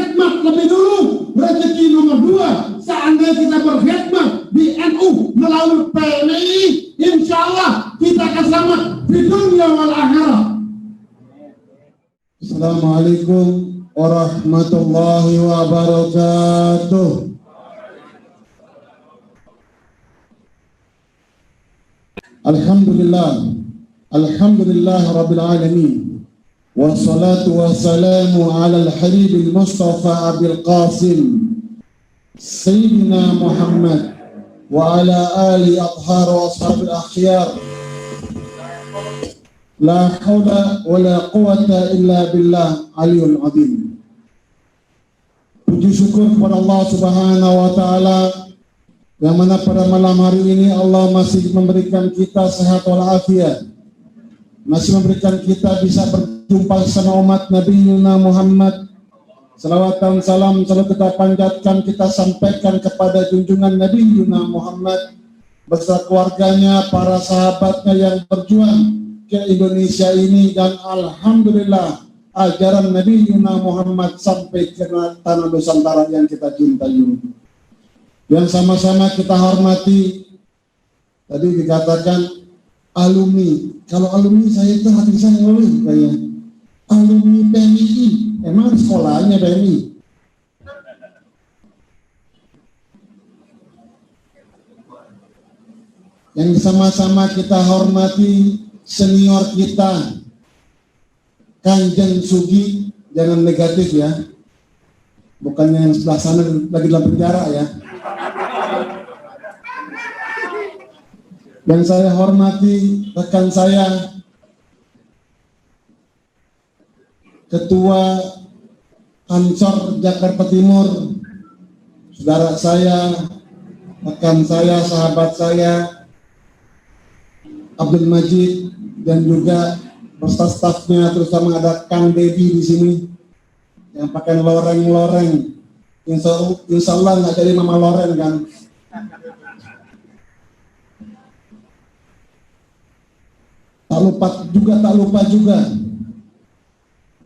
berkhidmat lebih dulu. Rezeki nomor 2, seandainya kita berkhidmat di NU melalui PMI, insya Allah kita akan selamat di dunia wal akhirat. Assalamualaikum warahmatullahi wabarakatuh. Alhamdulillah rabbil alamin. Wassalatu wassalamu ala al-habib al-mustafa abil qasim Sayyidina Muhammad wa ala ali athhar wa ashab al-akhyar. La hawla wa la quwata illa billah aliyul azim. Puji syukur kepada Allah subhanahu wa ta'ala, yang mana pada malam hari ini Allah masih memberikan kita sehat walafiat, masih memberikan kita bisa berjumpa sama umat Nabi Muhammad. Salawat dan salam selalu kita panjatkan, kita sampaikan kepada junjungan Nabi Muhammad beserta keluarganya, para sahabatnya yang berjuang ke Indonesia ini, dan alhamdulillah ajaran Nabi Muhammad sampai ke tanah Nusantara yang kita cintai ini. Yang sama-sama kita hormati. Tadi dikatakan alumni. Kalau alumni saya itu hati saya ngeluh kayak alumni PMI. Emang sekolahnya PMI. Yang sama-sama kita hormati senior kita, Kanjeng Sugi. Jangan negatif ya. Bukannya yang sebelah sana lagi dalam penjara ya. Yang saya hormati rekan saya, Ketua Ansor Jakarta Timur, saudara saya, rekan saya, sahabat saya, Abdul Majid, dan juga beserta stafnya, terutama ada Kang Dedi di sini yang pakai loreng-loreng. Insya Allah nggak jadi Mama Loren kan. Tak lupa juga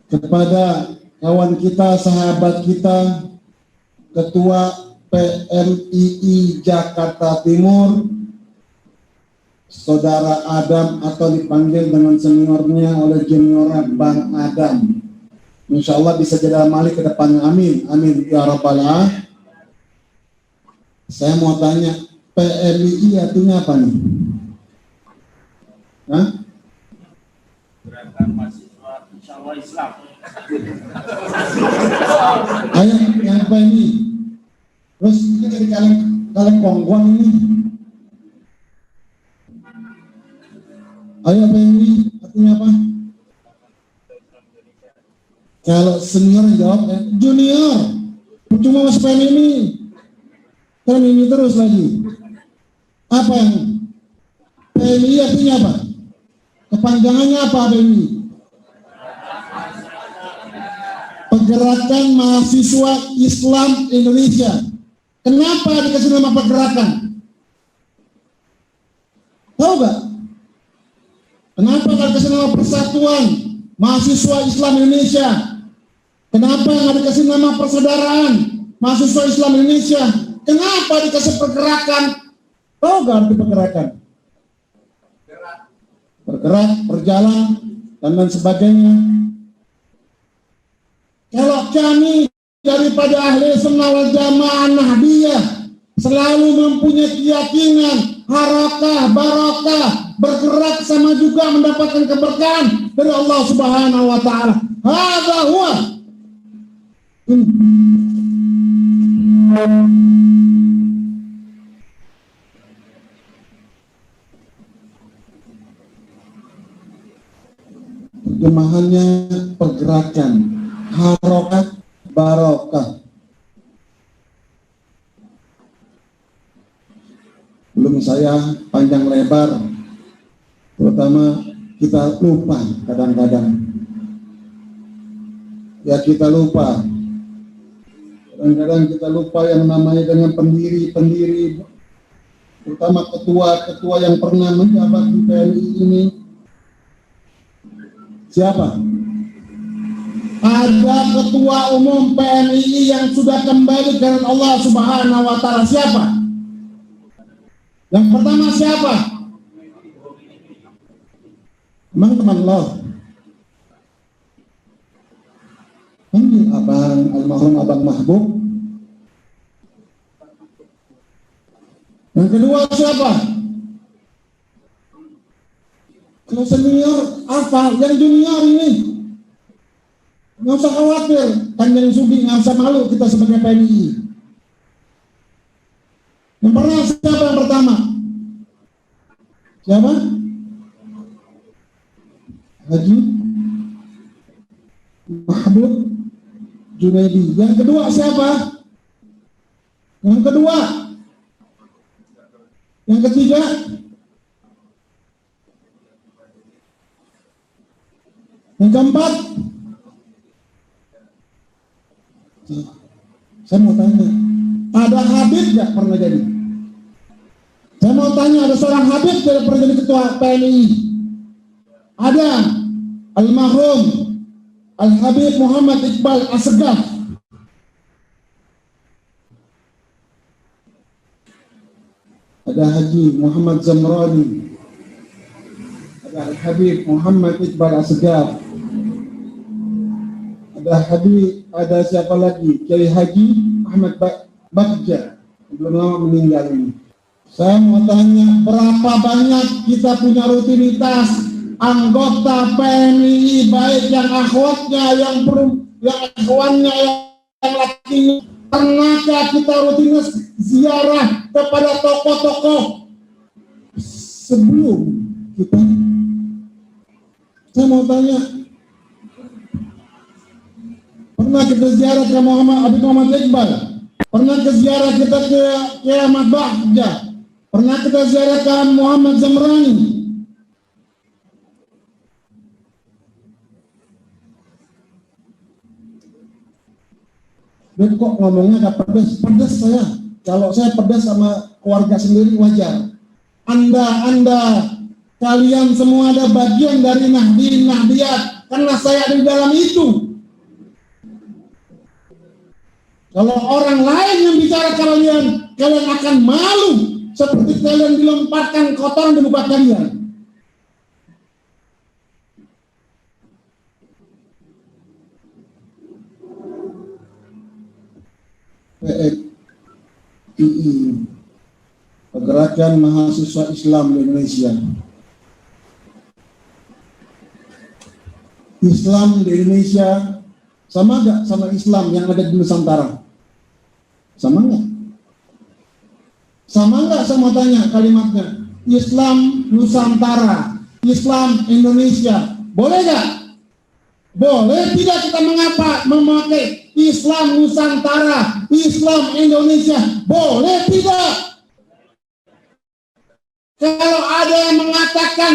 kepada kawan kita, sahabat kita, Ketua PMII Jakarta Timur, Saudara Adam, atau dipanggil dengan seniornya oleh juniornya Bang Adam. Insya Allah bisa jadi amali ke depannya, amin, amin ya rabbal alamin. Saya mau tanya, PMII artinya apa nih? Hah? Gerakan Mahasiswa Insya Allah Islam. Ayo, yang apa ini? Terus ini dari kalian kongguan ini. Ayo, apa ini? Artinya apa? Kalau senior jawab junior. Cuma masuk PMI. PMI terus lagi. Apa yang PMI artinya apa? Kepanjangannya apa PMI? Pergerakan Mahasiswa Islam Indonesia. Kenapa dikasih nama pergerakan? Tahu gak? Kenapa dikasih nama Persatuan Mahasiswa Islam Indonesia? Kenapa nggak dikasih nama Persaudaraan Mahasiswa Islam Indonesia? Kenapa dikasih pergerakan? Tahu gak arti pergerakan? Bergerak, berjalan, dan lain sebagainya. Kalau kami daripada ahli sunnah wal jamaah Nahdiyah selalu mempunyai keyakinan harakah, barakah, bergerak sama juga mendapatkan keberkahan dari Allah Subhanahu wa ta'ala. Hadza huwa. Terjemahannya pergerakan, harakah, barakah. Belum saya panjang lebar, terutama kita lupa kadang-kadang. Ya kita lupa. Kadang-kadang kita lupa yang namanya dengan pendiri-pendiri, terutama ketua-ketua yang pernah menjabat di PMI ini. Siapa? Ada ketua umum PMII yang sudah kembali ke Allah Subhanahu wa Ta'ala. Siapa? Yang pertama siapa? Emang teman lo? Panggil abang, almarhum Abang Mahbub. Yang kedua siapa? Kalau senior apa? Yang junior ini nggak usah khawatir, Kanjeng Sugi, nggak usah malu kita sebagai PMII. Yang pernah siapa yang pertama? Siapa? Haji Mahbub Junaidi. Yang kedua siapa? Yang kedua. Yang ketiga. Yang keempat. Saya mau tanya, ada Habib nggak pernah jadi? Saya mau tanya, ada seorang Habib tidak pernah jadi ketua PMII? Ada almarhum Al-Habib Muhammad Iqbal Asegaf. Ada Haji Muhammad Zamrani. Ada Al-Habib Muhammad Iqbal Asegaf. Ada Habib, ada siapa lagi? Kiai Haji Ahmad Bagja, belum lama meninggal ini. Saya mau tanya, berapa banyak kita punya rutinitas anggota PMII, baik yang akhwatnya, yang akhwannya, yang lakinya. Pernahkah kita rutinitas ziarah kepada tokoh-tokoh sebelum kita? Saya mau tanya, pernah kita ziarah ke Habib Muhammad Iqbal? Pernah ke ziarah kita ke Ahmad Bagja? Pernah kita ziarah ke Muhammad Zamrani? Dan kok ngomongnya gak pedas? Pedas saya. Kalau saya pedas sama keluarga sendiri wajar. Anda, kalian semua ada bagian dari Nahdien Nahdiyat, karena saya ada di dalam itu. Kalau orang lain yang bicara kalian akan malu, seperti kalian dilempatkan kotoran di muka kalian. PMII, Pergerakan Mahasiswa Islam di Indonesia. Islam di Indonesia sama nggak sama Islam yang ada di Nusantara? Sama nggak? Sama nggak? Saya mau tanya kalimatnya. Islam Nusantara, Islam Indonesia, boleh nggak? Boleh tidak kita memakai Islam Nusantara, Islam Indonesia? Boleh tidak? Kalau ada yang mengatakan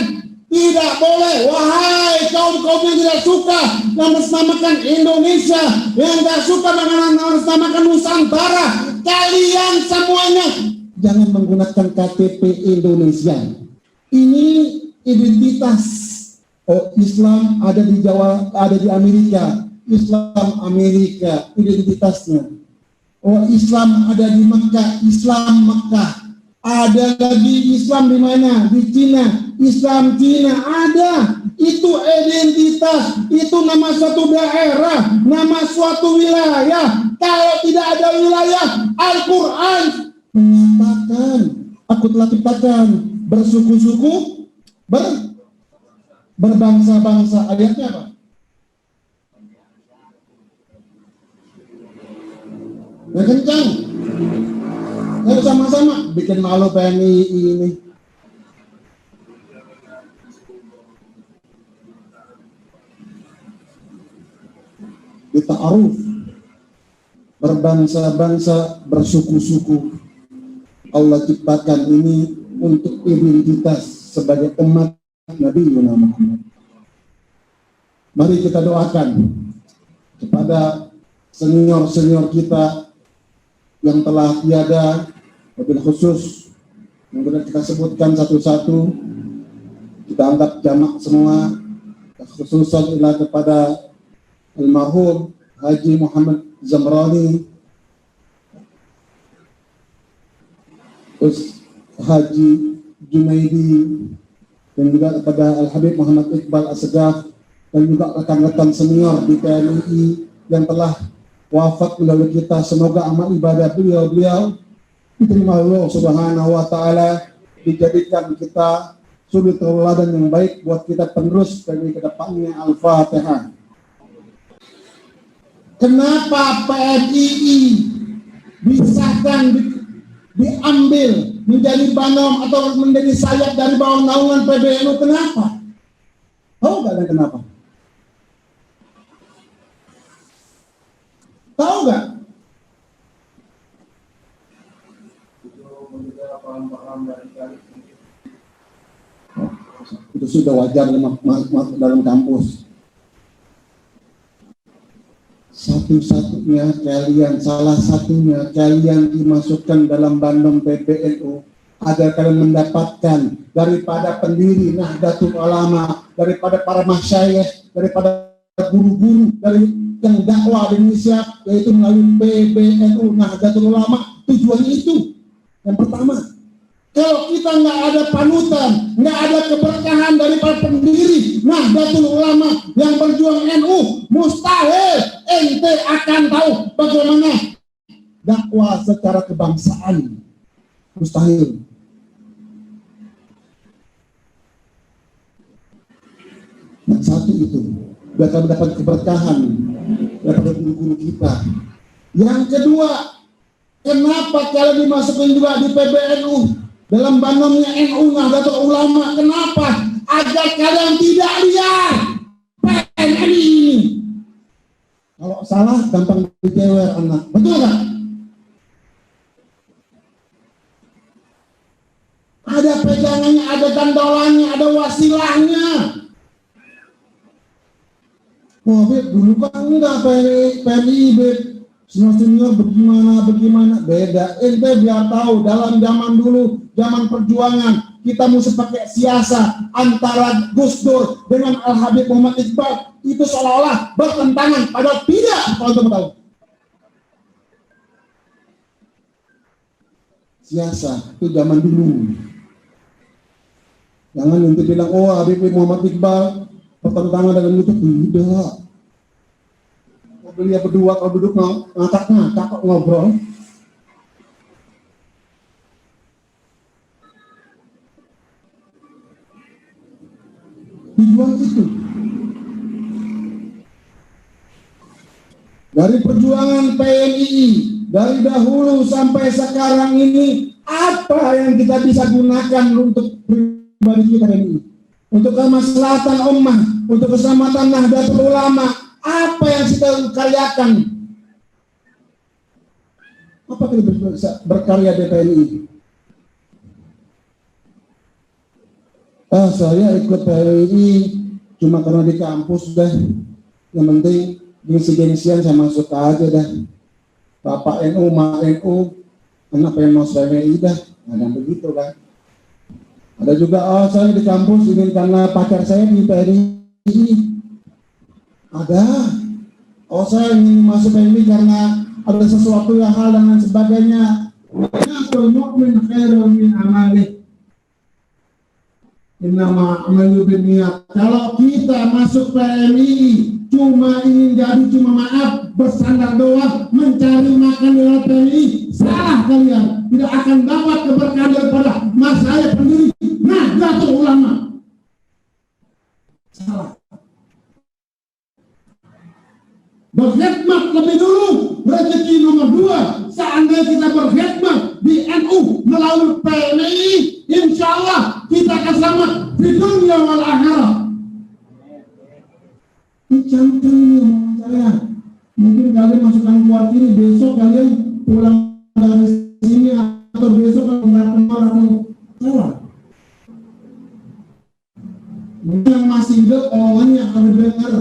tidak boleh, wahai kaum-kaum yang tidak suka yang menamakan Indonesia, yang tidak suka menamakan Nusantara, kalian semuanya jangan menggunakan KTP Indonesia. Ini identitas. Oh, Islam ada di Jawa, ada di Amerika. Islam Amerika, identitasnya. Oh, Islam ada di Mekah, Islam Mekah. Ada lagi Islam di mana? Di Cina, Islam Cina ada. Itu identitas, itu nama suatu daerah, nama suatu wilayah. Kalau tidak ada wilayah, Al-Quran menyatakan, aku telah ciptakan bersuku-suku, berbangsa-bangsa. Ayatnya apa? Yang kencang. Ayo sama-sama bikin malu PMII ini. Bita'aruf, berbangsa-bangsa, bersuku-suku. Allah ciptakan ini untuk identitas sebagai umat Nabi Muhammad. Mari kita doakan kepada senior-senior kita yang telah tiada, wabil khusus yang sudah kita sebutkan satu-satu, kita anggap jamak semua, khususan kepada almarhum Haji Muhammad Zamrani, Haji Junaidi, dan juga kepada Al-Habib Muhammad Iqbal Assegaf, dan juga rekan-rekan senior di TNI yang telah wafat melalui kita. Semoga amal ibadah beliau diterima Allah Subhanahu wa Ta'ala, dijadikan kita suri tauladan yang baik buat kita penerus dari kedepannya. Al-Fatihah. Kenapa PMII disahkan, diambil menjadi banom atau menjadi sayap dari bawah naungan PBNU? Kenapa? Tahu nggak kenapa? Tahu nggak? Itu sudah wajar dalam kampus. Salah satunya kalian dimasukkan dalam bandom PBNU agar kalian mendapatkan daripada pendiri Nahdlatul Ulama, daripada para masyayikh, daripada guru-guru dari yang dakwah di Indonesia, yaitu melalui PBNU Nahdlatul Ulama. Tujuannya itu yang pertama. Kalau kita nggak ada panutan, nggak ada keberkahan dari para pendiri Nahdlatul Ulama yang berjuang NU, mustahil ente akan tahu bagaimana dakwah secara kebangsaan. Mustahil. Yang satu itu, biar kami dapat keberkahan daripada guru-guru kita. Yang kedua, kenapa kalian dimasukkan juga di PBNU? Dalam banomnya NU Nahdlatul Ulama, kenapa? Agar kalian tidak liar PNI ini. Kalau salah gampang dijewer anak, betul nggak? Ada pegangannya, ada gandolannya, ada wasilahnya. Wah, Beb, dulu kan enggak PNI, Beb. Senior bagaimana beda. Ente biar tahu, dalam zaman dulu, zaman perjuangan, kita mesti pakai siasa antara Gus Dur dengan Al-Habib Muhammad Iqbal, itu seolah-olah bertentangan, padahal tidak. Kalau teman tahu, siasa itu zaman dulu. Jangan nanti bilang, oh Habib Muhammad Iqbal bertentangan dengan itu. Tidak. Beliau berdua kalau duduk ngakak ngobrol. Tujuan itu. Dari perjuangan PNI dari dahulu sampai sekarang ini, apa yang kita bisa gunakan untuk pribadi kita ini? Untuk kemaslahatan ummah, untuk keselamatan Nahdlatul Ulama. Apa yang kita karyakan? Apa kita bisa berkarya di PNI? Saya ikut PNI cuma karena di kampus dah. Yang penting gengsi-gengsian saya masuk aja dah. Bapak NU, Ma NU, anak PNOS PNI dah. Ada begitu kan? Ada juga, saya di kampus ingin karena pacar saya di PNI. Ada. Saya ingin masuk PNI karena ada sesuatu yang hal dan lain sebagainya. Nasul mu'min khairun min amalih. Innama amalu binniyat. Kalau kita masuk PNI cuma ingin jadi maaf, bersandar doang, mencari makan lewat PNI, salah kalian. Tidak akan dapat keberkahan daripada masyayikh pendiri Nahdlatul Ulama. Salah. Berkhidmat lebih dulu, rezeki nomor 2. Seandainya kita berkhidmat di NU melalui PNI, insya Allah kita akan selamat di dunia wal akhirah. Dicampur ini saya. Mungkin kalian masukkan keluar ini, besok kalian pulang dari sini atau besok kalian atau salah. Mungkin yang masih hidup omongannya akan dengar.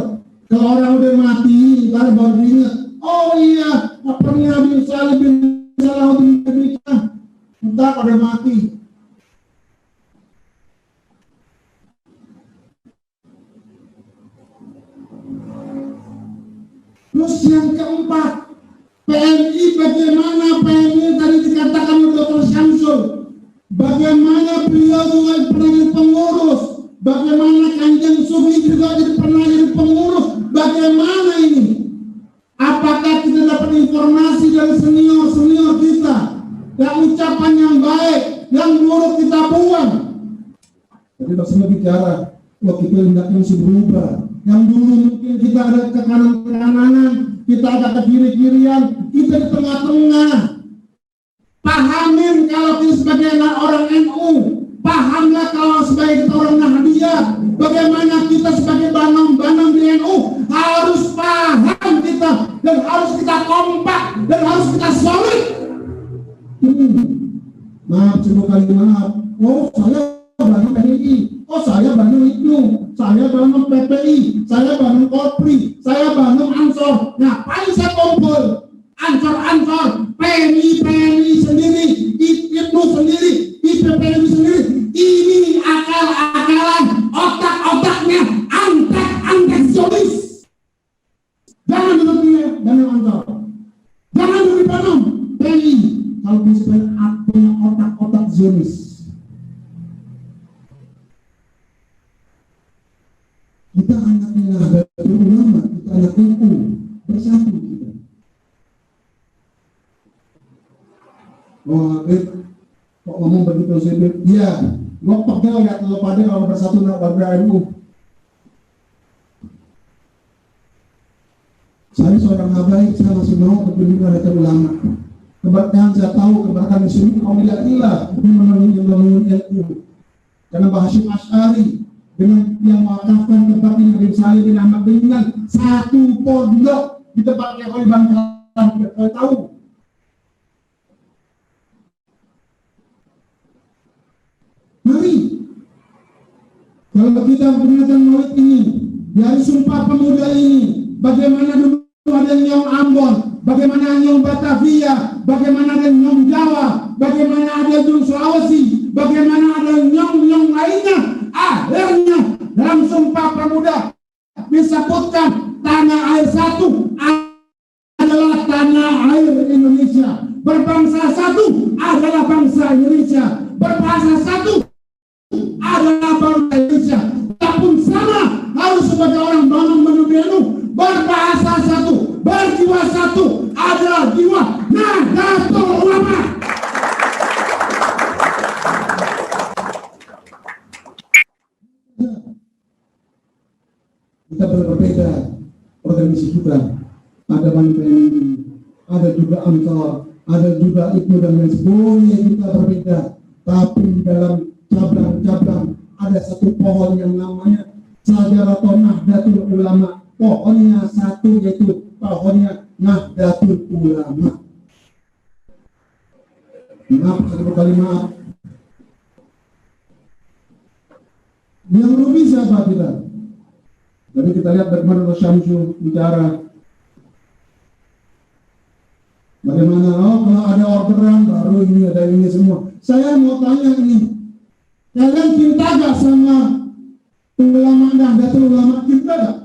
Kalau orang udah mati, ntar baru diingat. Oh iya, pernah Nabi Salih bin Salahuddin demikian. Ntar pada mati. tempat. PMI bagaimana PMI tadi dikatakan oleh Dr. Syamsul, bagaimana beliau juga pernah jadi pengurus, bagaimana Kanjeng Sufi juga pernah jadi pengurus, bagaimana ini? Apakah kita dapat informasi dari senior-senior kita yang ucapan yang baik, yang buruk kita buang? Jadi maksudnya bicara, wah kita hendaknya mesti berubah. Yang dulu mungkin kita ada ke kanan-kananan, kita ada ke kiri-kirian, kita di tengah-tengah. Pahamin kalau kita sebagai orang NU, pahamlah kalau sebagai kita orang Nahdiyah, bagaimana kita sebagai banam-banam di NU harus paham kita, dan harus kita kompak, dan harus kita solid. Maaf, coba kali maaf. Oh, saya banam PNI, oh saya banam IPNU, saya banam PPI, saya banam Kopri, saya banam Ansor. Ngapain saya kumpul? Ansor, PNI sendiri, IPNU sendiri, IPPNU sendiri. Ini akal-akalan, otak-otaknya antek Zionis. Jangan duduk dia banam Ansor, jangan duduk banam PNI. Kalau bisa punya otak-otak Zionis. Kita anaknya Nahdlatul Ulama, kita anak NU, bersatu kita. Oh, kok ngomong begitu sih? Iya, gue pegel lihat lo pada kalau bersatu warga NU. Saya seorang habaib, saya masih mau berpindah Nahdlatul Ulama. Keberkahan saya tahu, keberkahan di sini kaum ilah memenuhi NU. Karena Bahasyim Asy'ari dengan yang mewakafkan tempat ini dari saya bin Ahmad dengan satu pondok di tempat yang Bangkalan, kita tahu. Mari, kalau kita peringatan Maulid ini, dari Sumpah Pemuda ini, bagaimana dulu ada Nyong Ambon, bagaimana Nyong Batavia, bagaimana ada Nyong Jawa, bagaimana ada Nyong Sulawesi, bagaimana ada Nyong lainnya. Akhirnya dalam Sumpah Pemuda disebutkan tanah air satu adalah tanah air Indonesia, berbangsa satu adalah bangsa Indonesia, berbahasa satu adalah bangsa Indonesia. Tapi sama harus sebagai orang bangun menuju berbahasa satu, berjiwa satu adalah jiwa Nahdlatul Ulama. Kita berbeda organisasi kita. Ada PNI, ada juga Ansor, ada juga IPNU dan lain sebagainya. Kita berbeda, tapi di dalam cabang-cabang ada satu pohon yang namanya Syajaratul Nahdlatul Ulama. Pohonnya satu, yaitu pohonnya Nahdlatul Ulama. Maaf, satu kali maaf. Yang rugi siapa kita? Jadi kita lihat bagaimana Dr. Syamsul bicara. Bagaimana, kalau ada orderan baru ini, ada ini semua. Saya mau tanya ini, kalian cinta gak sama ulama Nahdlatul Ulama? Cinta gak?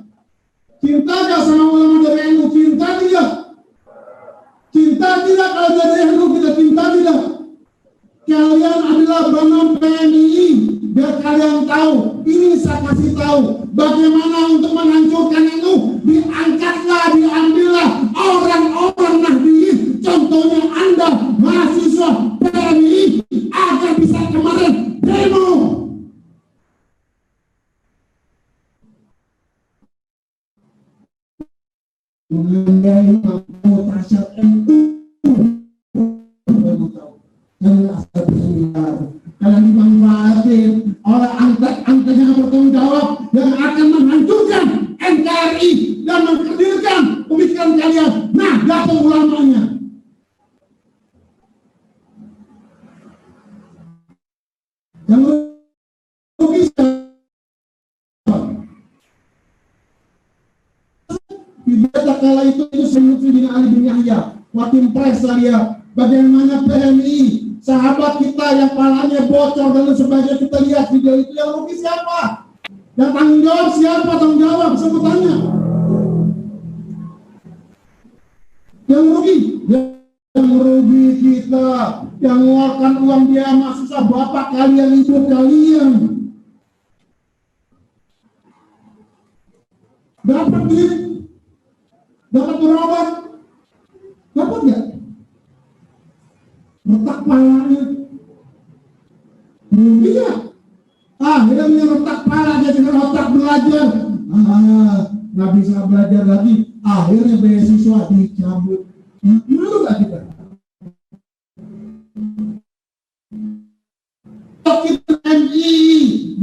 Cinta gak sama ulama dari NU? Cinta tidak? Cinta tidak kalau dari NU kita cinta tidak? Kalian adalah bangun PNI. Biar kalian tahu, ini saya kasih tahu bagaimana untuk menghancurkan NU. Diangkatlah, diambillah orang-orang Nahdlatul, contohnya Anda mahasiswa PNI, agar bisa kemarin demo. Mengenai mutasyat NU, kalian dimanfaatin oleh angkat-angkat yang bertanggung jawab yang akan menghancurkan NKRI dan mengkerdilkan pemikiran kalian. Nah, Nahdlatul Ulamanya. Yang bisa tidak kala itu Sayyidina Ali bin Yahya, Watim Pres saya, bagaimana PMI sahabat kita yang palanya bocor dan sebagainya, kita lihat video itu. Yang rugi siapa? Yang tanggung jawab siapa? Tanggung jawab sebutannya. Yang rugi, yang rugi kita, yang mengeluarkan uang biaya mahasiswa bapak kalian, ibu kalian. Dapat duit, dapat berobat, dapat nggak? Retak palanya, rugi nggak? Akhirnya retak pala jadi otak belajar, nggak bisa belajar lagi. Akhirnya beasiswa dicabut. Malu nggak kita? Kita MI,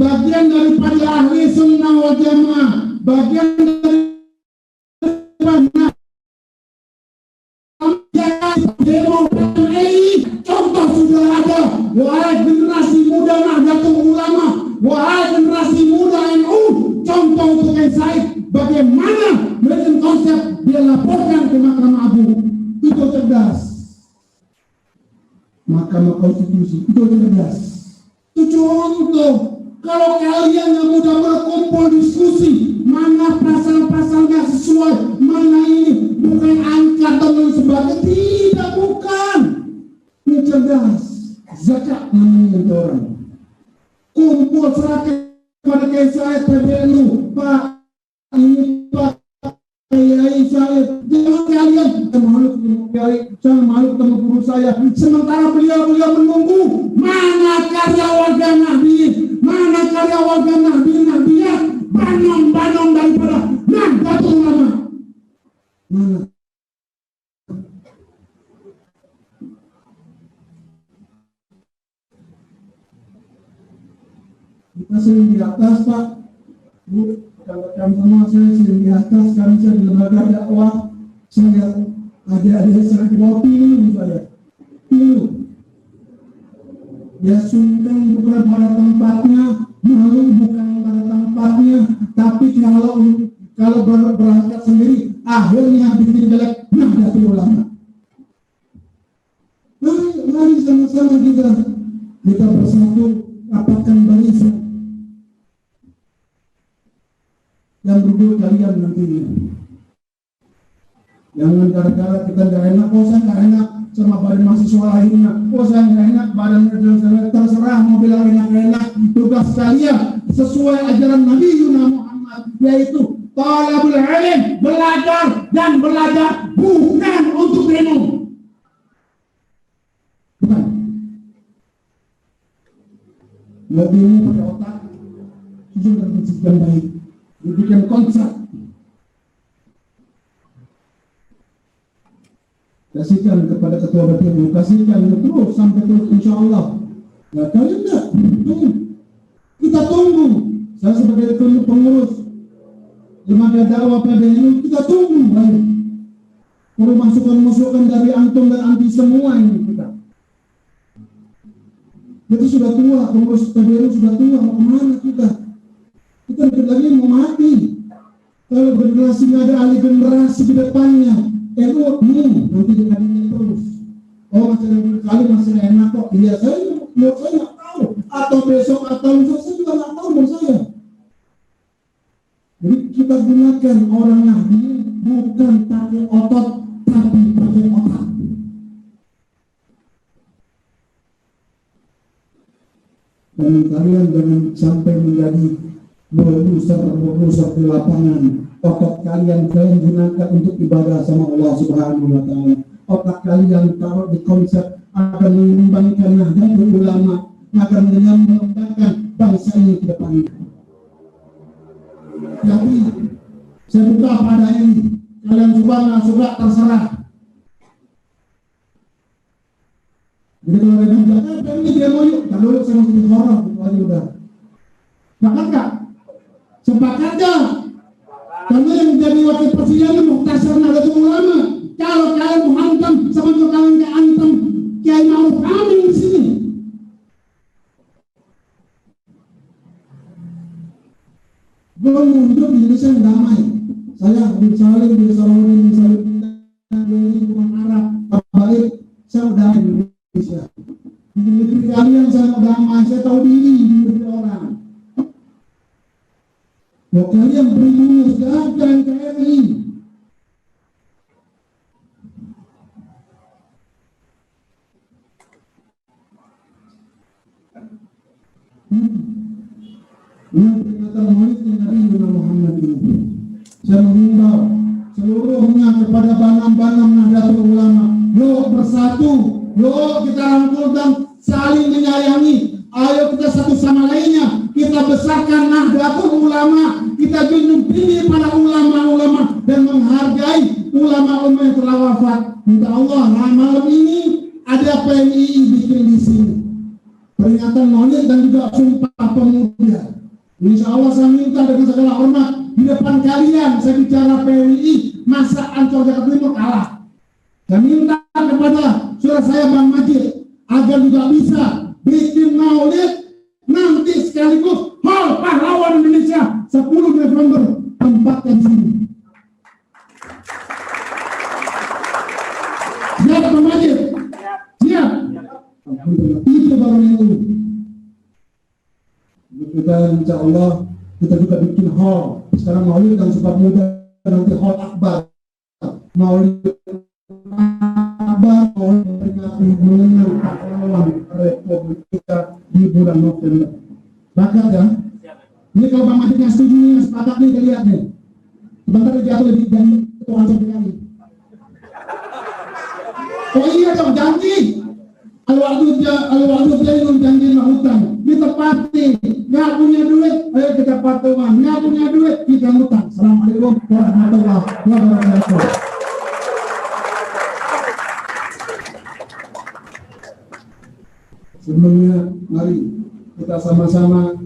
bagian daripada ahli sunnah wal jamaah, bagian daripada demo PMI, contoh sudah ada. Wahai generasi muda Nahdlatul Ulama, wahai generasi muda NU, contoh untuk Said, bagaimana dengan konsep dia laporkan ke Mahkamah Agung. Itu cerdas. Mahkamah Konstitusi itu cerdas. Itu contoh. Kalau kalian yang mudah berkumpul diskusi, mana pasal-pasal nggak sesuai, mana ini bukan angka dan lain sebagainya, tidak, bukan. Ini cerdas. Zakat namanya orang. Kumpul serahkan pada Said PBNU, Pak ini Pak Kiai saya, jangan kalian jangan malu ketemu guru saya, sementara beliau menunggu. Mana karya warga Nahdliyin, mana karya warga Nahdliyah, banom daripada Nahdlatul Ulama, mana? Kita sering di atas, Pak, Bu. Kalau kamu sama saya sering di atas, karena saya di lembaga dakwah, saya adik-adik saya di bawah pilu saya. Pilu. Ya sungkan bukan pada tempatnya, malu bukan pada tempatnya, tapi kalau berangkat sendiri, akhirnya bikin jelek Nahdlatul Ulama. Mari sama-sama kita bersatu, rapatkan barisan. Yang duduk kalian nantinya. Jangan gara-gara kita gak enak, saya gak enak sama badan mahasiswa lainnya, saya gak enak badan saya, terserah mau bilang enak-enak. Tugas kalian sesuai ajaran Nabi Muhammad, yaitu talabul ilm, belajar dan belajar bukan untuk demo. Bukan. Lebih pada otak, sudah berpikir baik. Dibikin konsep, kasihkan kepada ketua BPNU, kasihkan terus sampai terus, insya Allah. Nah, kalian enggak, kita tunggu. Saya sebagai pengurus lembaga dakwah PBNU, kita tunggu. Baik, perlu masukan dari antum dan anti semua ini kita. Itu sudah tua, pengurus PBNU sudah tua, mau kemana kita? Kita lagi mau mati. Kalau generasi nggak ada ahli generasi di depannya, nanti dikandungnya terus. Masih enak kok. Iya, saya nggak tahu. Atau besok atau lusa saya juga nggak tahu menurut saya. Jadi kita gunakan orang Nahdliyin bukan pakai otot, tapi pakai otak. Dan kalian jangan sampai menjadi berusaha di lapangan. Otak kalian gunakan untuk ibadah sama Allah Subhanahu wa Ta'ala. Otak kalian taruh di konsep akan mengembangkan Nahdlatul Ulama, akan mengembangkan bangsa ini ke depan. Jadi saya buka pada ini, kalian suka nggak suka terserah. Jadi kalau ada yang bilang, ini dia mau yuk, kalau saya masih di horor, itu aja udah. Sepakat nggak? Sepakat nggak? Karena yang menjadi wakil presiden Muhtasar Nahdlatul Ulama. Kalau kalian menghantam, sama kalian keantem Kiai Ma'ruf Amin di sini. Gue mau hidup di Indonesia yang damai. Saya bin Salim, bin Salahuddin, bin Salim, bukan Arab, baik. Saya udah di Indonesia. Di negeri kalian saya udah damai. Saya tahu diri di negeri orang. Ya kalian beri dunia sekarang KNKRI. Dengan peringatan Maulidnya Nabi Muhammad ini, saya mengimbau seluruhnya kepada banam-banam Nahdlatul Ulama, yuk bersatu, yuk kita rangkul dan saling menyayangi. Ayo kita satu sama lainnya, kita besarkan Nahdlatul Ulama, kita junjung tinggi para ulama-ulama dan menghargai ulama-ulama yang telah wafat. Minta Allah, malam ini ada PMI bikin di sini peringatan Maulid dan juga Sumpah Pemuda. Insya Allah saya minta dengan segala hormat di depan kalian, saya bicara PMI masa Ancol Jakarta Timur kalah. Saya minta kepada saudara saya Bang Majid agar juga bisa bikin Maulid nanti sekaligus Hall Pahlawan Indonesia 10 November tempatnya di sini. Siap Bang Majid? Siap? Itu baru itu. Kita insya Allah kita juga bikin hall. Sekarang Maulid dan Sumpah Pemuda nanti hall akbar. Maulid akbar memperingati mengenang pahlawan Republik kita di bulan November. Bakat ya? Ini kalau Bang Majid yang setuju nih, sepakat nih, kita lihat nih. Sebentar jatuh lebih janji ketua Ancol kali. Oh iya dong, janji. Al-Wa'du Jailun janji hutang ditepati. Nggak punya duit, ayo kita patungan. Nggak punya duit, kita hutang. Assalamualaikum warahmatullahi wabarakatuh. Sebelumnya, mari kita sama-sama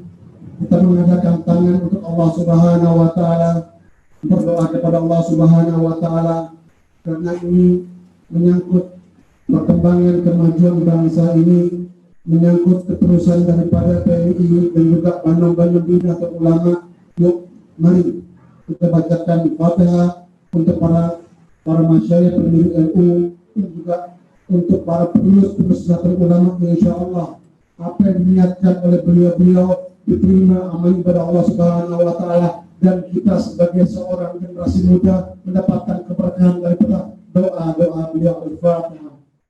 kita mengadakan tangan untuk Allah Subhanahu wa Ta'ala, berdoa kepada Allah Subhanahu wa Ta'ala, karena ini menyangkut perkembangan kemajuan bangsa ini, menyangkut keterusan daripada PMI dan juga banam-banam Nahdlatul Ulama. Yuk, mari kita bacakan Fatihah untuk para masyayikh pendiri NU dan juga untuk para penerus Nahdlatul Ulama. Insya Allah apa yang diniatkan oleh beliau diterima amal ibadah Allah Subhanahu wa Ta'ala, dan kita sebagai seorang generasi muda mendapatkan keberkahan daripada doa-doa beliau. Al-Fatihah.